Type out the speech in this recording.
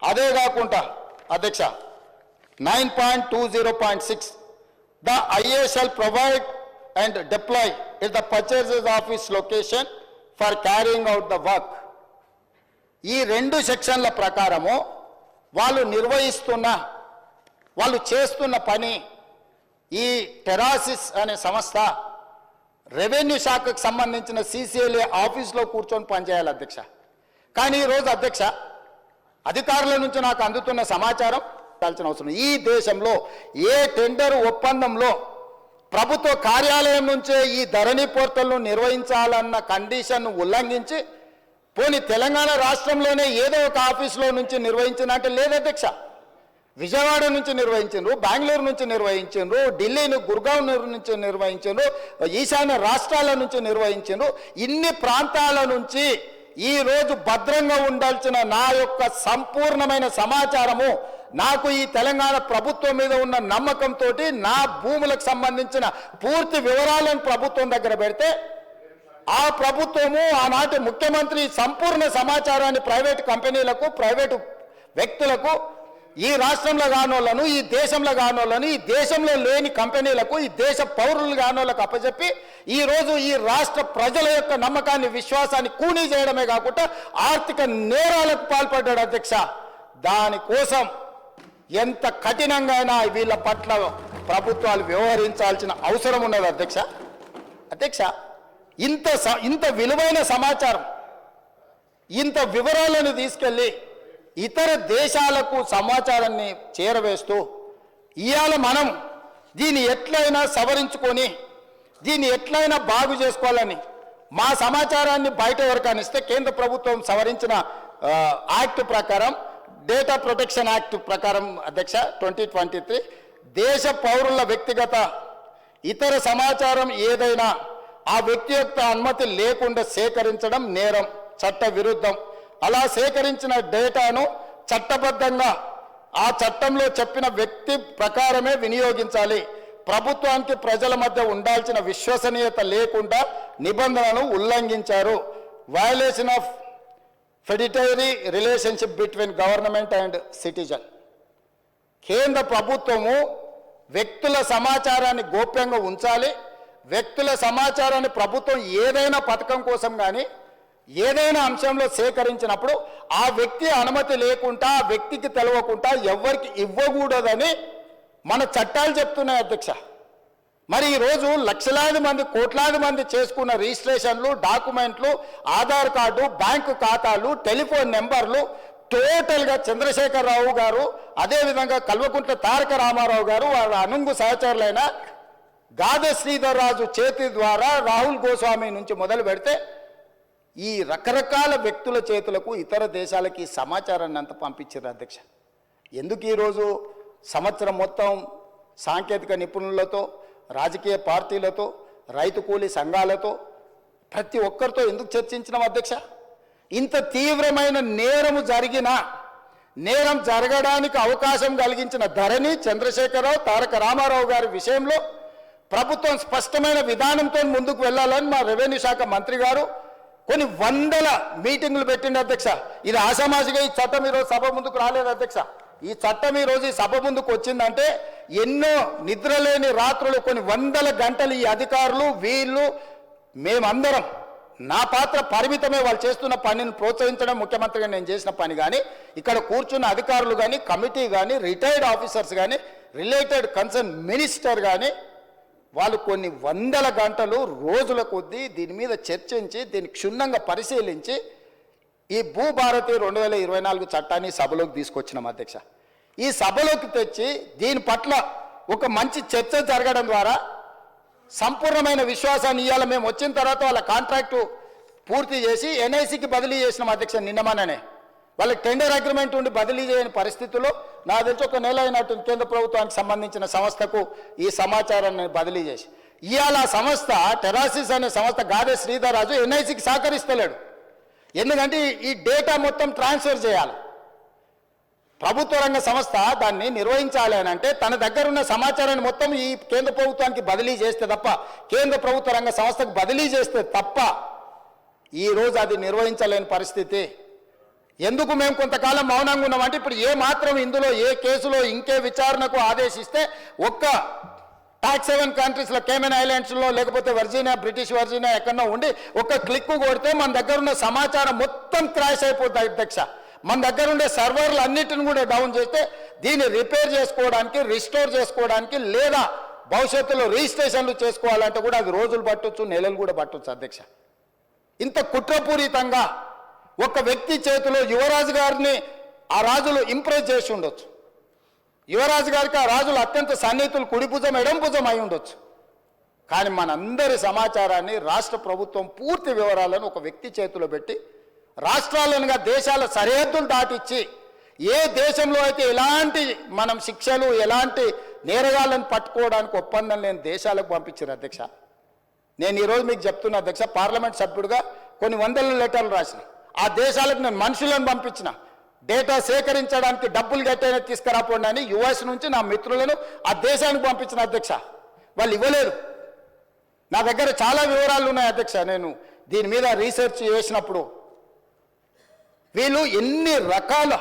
అదే కాకుండా అధ్యక్ష 9.20.6 the IA shall provide and deploy at the purchases office location for carrying out the work. ఈ రెండు సెక్షన్ల ప్రకారము వాళ్ళు చేస్తున్న పని ఈ టెరాసిస్ అనే సంస్థ రెవెన్యూ శాఖకు సంబంధించిన CCLA ఆఫీస్లో కూర్చొని పనిచేయాలి అధ్యక్ష. కానీ ఈరోజు అధ్యక్ష అధికారుల నుంచి నాకు అందుతున్న సమాచారం కాల్సిన అవసరం ఈ దేశంలో ఏ టెండర్ ఒప్పందంలో ప్రభుత్వ కార్యాలయం నుంచే ఈ ధరణి పోర్టల్ను నిర్వహించాలన్న కండిషన్ను ఉల్లంఘించి పోనీ తెలంగాణ రాష్ట్రంలోనే ఏదో ఒక ఆఫీస్లో నుంచి నిర్వహించిన అంటే లేదు అధ్యక్ష. విజయవాడ నుంచి నిర్వహించారు, బెంగళూరు నుంచి నిర్వహించారు, ఢిల్లీని గుర్గావ్ నుంచి నిర్వహించారు, ఈశాన్య రాష్ట్రాల నుంచి నిర్వహించారు. ఇన్ని ప్రాంతాల నుంచి ఈ రోజు భద్రంగా ఉండాల్సిన నా యొక్క సంపూర్ణమైన సమాచారము నాకు ఈ తెలంగాణ ప్రభుత్వం మీద ఉన్న నమ్మకంతో నా భూములకు సంబంధించిన పూర్తి వివరాలను ప్రభుత్వం దగ్గర పెడితే ఆ ప్రభుత్వము ఆనాటి ముఖ్యమంత్రి సంపూర్ణ సమాచారాన్ని ప్రైవేటు కంపెనీలకు ప్రైవేటు వ్యక్తులకు ఈ రాష్ట్రంలో కానోళ్లను ఈ దేశంలో కానోళ్లను ఈ దేశంలో లేని కంపెనీలకు ఈ దేశ పౌరులు కానోళ్లకు అప్పచెప్పి ఈ రోజు ఈ రాష్ట్ర ప్రజల యొక్క నమ్మకాన్ని విశ్వాసాన్ని కూనీ చేయడమే కాకుండా ఆర్థిక నేరాలకు పాల్పడ్డాడు అధ్యక్ష. దానికోసం ఎంత కఠినంగా వీళ్ళ పట్ల ప్రభుత్వాలు వ్యవహరించాల్సిన అవసరం ఉన్నది అధ్యక్ష. అధ్యక్ష ఇంత విలువైన సమాచారం ఇంత వివరాలను తీసుకెళ్ళి ఇతర దేశాలకు సమాచారాన్ని చేరవేస్తూ ఇవాళ మనం దీన్ని ఎట్లయినా సవరించుకొని దీన్ని ఎట్లయినా బాగు చేసుకోవాలని మా సమాచారాన్ని బయట ఎవరికైనా ఇస్తే కేంద్ర ప్రభుత్వం సవరించిన యాక్ట్ ప్రకారం డేటా ప్రొటెక్షన్ యాక్ట్ ప్రకారం అధ్యక్ష 2023 దేశ పౌరుల వ్యక్తిగత ఇతర సమాచారం ఏదైనా ఆ వ్యక్తి యొక్క అనుమతి లేకుండా సేకరించడం నేరం, చట్ట విరుద్ధం. అలా సేకరించిన డేటాను చట్టబద్ధంగా ఆ చట్టంలో చెప్పిన వ్యక్తి ప్రకారమే వినియోగించాలి. ప్రభుత్వానికి ప్రజల మధ్య ఉండాల్సిన విశ్వసనీయత లేకుండా నిబంధనలను ఉల్లంఘించారు. Violation of fiduciary relationship between government and citizen. కేంద్ర ప్రభుత్వము వ్యక్తుల సమాచారాన్ని గోప్యంగా ఉంచాలి. వ్యక్తుల సమాచారాన్ని ప్రభుత్వం ఏదైనా పథకం కోసం కానీ ఏదైనా అంశంలో సేకరించినప్పుడు ఆ వ్యక్తి అనుమతి లేకుండా ఆ వ్యక్తికి తెలవకుండా ఎవరికి ఇవ్వకూడదని మన చట్టాలు చెప్తున్నాయి అధ్యక్ష. మరి ఈరోజు లక్షలాది మంది కోట్లాది మంది చేసుకున్న రిజిస్ట్రేషన్లు, డాక్యుమెంట్లు, ఆధార్ కార్డు, బ్యాంకు ఖాతాలు, టెలిఫోన్ నెంబర్లు టోటల్గా చంద్రశేఖరరావు గారు, అదేవిధంగా కల్వకుంట్ల తారక రామారావు గారు, వాళ్ళ అనుంగు సహచరులైన గాదె శ్రీధర్ రాజు చేతి ద్వారా రాహుల్ గోస్వామి నుంచి మొదలు పెడితే ఈ రకరకాల వ్యక్తుల చేతులకు ఇతర దేశాలకి సమాచారాన్ని అంత పంపించారు అధ్యక్ష. ఎందుకు ఈరోజు సంవత్సరం మొత్తం సాంకేతిక నిపుణులతో, రాజకీయ పార్టీలతో, రైతు కూలీ సంఘాలతో ప్రతి ఒక్కరితో ఎందుకు చర్చించినాం అధ్యక్ష? ఇంత తీవ్రమైన నేరం జరగడానికి అవకాశం కలిగించిన ధరణి, చంద్రశేఖరరావు, తారక రామారావు గారి విషయంలో ప్రభుత్వం స్పష్టమైన విధానంతో ముందుకు వెళ్ళాలని మా రెవెన్యూ శాఖ మంత్రి గారు కొన్ని వందల మీటింగులు పెట్టింది అధ్యక్ష. ఇది ఆషామాషిగా ఈ చట్టం ఈరోజు సభ ముందుకు రాలేదు అధ్యక్ష. ఈ చట్టం ఈరోజు ఈ సభ ముందుకు వచ్చిందంటే ఎన్నో నిద్రలేని రాత్రులు, కొన్ని వందల గంటలు ఈ అధికారులు వీళ్ళు మేమందరం, నా పాత్ర పరిమితమే, వాళ్ళు చేస్తున్న పనిని ప్రోత్సహించడం ముఖ్యమంత్రిగా నేను చేసిన పని. కానీ ఇక్కడ కూర్చున్న అధికారులు కానీ, కమిటీ కానీ, రిటైర్డ్ ఆఫీసర్స్ కానీ, రిలేటెడ్ కన్సర్న్ మినిస్టర్ కానీ వాళ్ళు కొన్ని వందల గంటలు రోజుల కొద్దీ దీని మీద చర్చించి దీన్ని క్షుణ్ణంగా పరిశీలించి ఈ భూభారతి 2024 చట్టాన్ని సభలోకి తీసుకొచ్చినాం అధ్యక్ష. ఈ సభలోకి తెచ్చి దీని పట్ల ఒక మంచి చర్చ జరగడం ద్వారా సంపూర్ణమైన విశ్వాసాన్ని ఇవ్వాలి. మేము వచ్చిన తర్వాత వాళ్ళ కాంట్రాక్టు పూర్తి చేసి NICకి బదిలీ చేసినాం అధ్యక్ష. నిన్నమననే వాళ్ళకి టెండర్ అగ్రిమెంట్ ఉండి బదిలీ చేయని పరిస్థితుల్లో నాకు తెలిసి ఒక నెల అయినట్టు కేంద్ర ప్రభుత్వానికి సంబంధించిన సంస్థకు ఈ సమాచారాన్ని బదిలీ చేసి ఇవాళ సంస్థ టెరాసిస్ అనే సంస్థ గాదె శ్రీధర్ రాజు NICకి సహకరిస్తలేడు. ఎందుకంటే ఈ డేటా మొత్తం ట్రాన్స్ఫర్ చేయాలి. ప్రభుత్వ రంగ సంస్థ దాన్ని నిర్వహించాలి అని అంటే తన దగ్గర ఉన్న సమాచారాన్ని మొత్తం ఈ కేంద్ర ప్రభుత్వానికి బదిలీ చేస్తే తప్ప, కేంద్ర ప్రభుత్వ రంగ సంస్థకు బదిలీ చేస్తే తప్ప ఈరోజు అది నిర్వహించలేని పరిస్థితి. ఎందుకు మేము కొంతకాలం మౌనంగా ఉన్నామంటే ఇప్పుడు ఏ మాత్రం ఇందులో ఏ కేసులో ఇంకే విచారణకు ఆదేశిస్తే ఒక్క టాక్స్ హెవెన్ కంట్రీస్లో కేమెన్ ఐలాండ్స్లో లేకపోతే వర్జీనియా బ్రిటిష్ వర్జీనియా ఎక్కడో ఉండి ఒక క్లిక్ కొడితే మన దగ్గర ఉన్న సమాచారం మొత్తం క్రాష్ అయిపోతుంది అధ్యక్ష. మన దగ్గర ఉండే సర్వర్లు అన్నిటిని కూడా డౌన్ చేస్తే దీన్ని రిపేర్ చేసుకోవడానికి రిస్టోర్ చేసుకోవడానికి లేదా భవిష్యత్తులో రిజిస్ట్రేషన్లు చేసుకోవాలంటే కూడా అది రోజులు పట్టొచ్చు నెలలు కూడా పట్టొచ్చు అధ్యక్ష. ఇంత కుట్రపూరితంగా ఒక వ్యక్తి చేతిలో యువరాజు గారిని ఆ రాజులు ఇంప్రెస్ చేసి ఉండొచ్చు. యువరాజు గారికి ఆ రాజులు అత్యంత సన్నిహితులు కుడి భుజం ఎడం భుజం అయి ఉండొచ్చు. కానీ మనందరి సమాచారాన్ని రాష్ట్ర ప్రభుత్వం పూర్తి వివరాలను ఒక వ్యక్తి చేతిలో పెట్టి రాష్ట్రాలనుగా దేశాల సరిహద్దులు దాటిచ్చి ఏ దేశంలో అయితే ఎలాంటి మనం శిక్షలు ఎలాంటి నేరగాళ్ళను పట్టుకోవడానికి ఒప్పందం లేని దేశాలకు పంపించారు అధ్యక్ష. నేను ఈరోజు మీకు చెప్తున్నా అధ్యక్ష, పార్లమెంట్ సభ్యుడిగా కొన్ని వందల లెటర్లు రాసిన ఆ దేశాలకు నేను మనుషులను పంపించిన డేటా సేకరించడానికి డబ్బులు గట్టైనా తీసుకురాపోండి అని యుఎస్ నుంచి నా మిత్రులను ఆ దేశానికి పంపించిన అధ్యక్ష. వాళ్ళు ఇవ్వలేరు. నా దగ్గర చాలా వివరాలు ఉన్నాయి అధ్యక్ష. నేను దీని మీద రీసెర్చ్ చేసినప్పుడు వీళ్ళు ఎన్ని రకాల